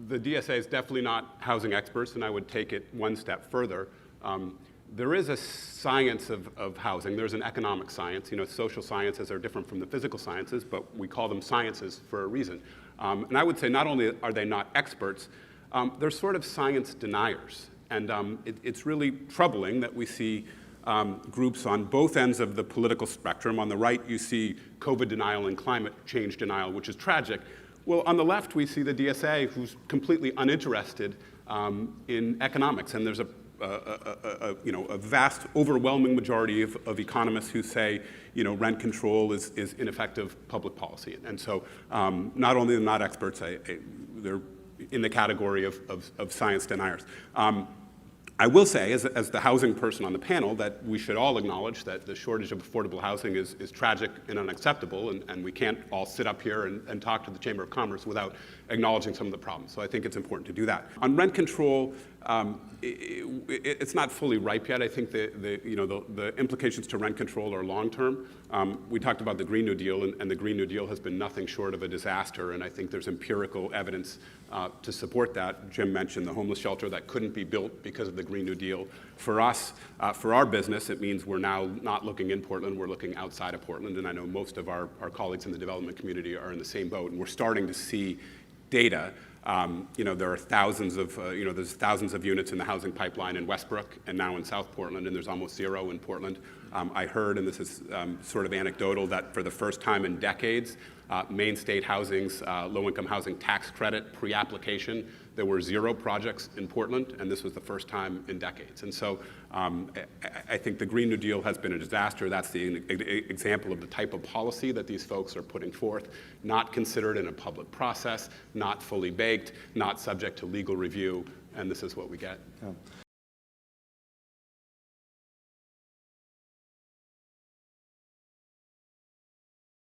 The DSA is definitely not housing experts, and I would take it one step further. There is a science of housing. There's an economic science. You know, social sciences are different from the physical sciences, but we call them sciences for a reason. And I would say not only are they not experts, they're sort of science deniers. And it's really troubling that we see groups on both ends of the political spectrum. On the right, you see COVID denial and climate change denial, which is tragic. Well, on the left, we see the DSA, who's completely uninterested in economics. And there's a vast, overwhelming majority of economists who say, rent control is ineffective public policy. And so not only are they not experts, they're in the category of science deniers. I will say, as the housing person on the panel, that we should all acknowledge that the shortage of affordable housing is tragic and unacceptable, and we can't all sit up here and talk to the Chamber of Commerce without acknowledging some of the problems. So I think it's important to do that. On rent control, it's not fully ripe yet. I think the implications to rent control are long-term. We talked about the Green New Deal, and the Green New Deal has been nothing short of a disaster, and I think there's empirical evidence to support that. Jim mentioned the homeless shelter that couldn't be built because of the Green New Deal. For us, for our business, it means we're now not looking in Portland, we're looking outside of Portland, and I know most of our colleagues in the development community are in the same boat, and we're starting to see data. There are thousands of, there's thousands of units in the housing pipeline in Westbrook and now in South Portland, and there's almost zero in Portland. I heard, and this is sort of anecdotal, that for the first time in decades, Maine State Housing's low-income housing tax credit pre-application, there were 0 projects in Portland, and this was the first time in decades. And so I think the Green New Deal has been a disaster. That's the example of the type of policy that these folks are putting forth, not considered in a public process, not fully baked, not subject to legal review, and this is what we get. Yeah.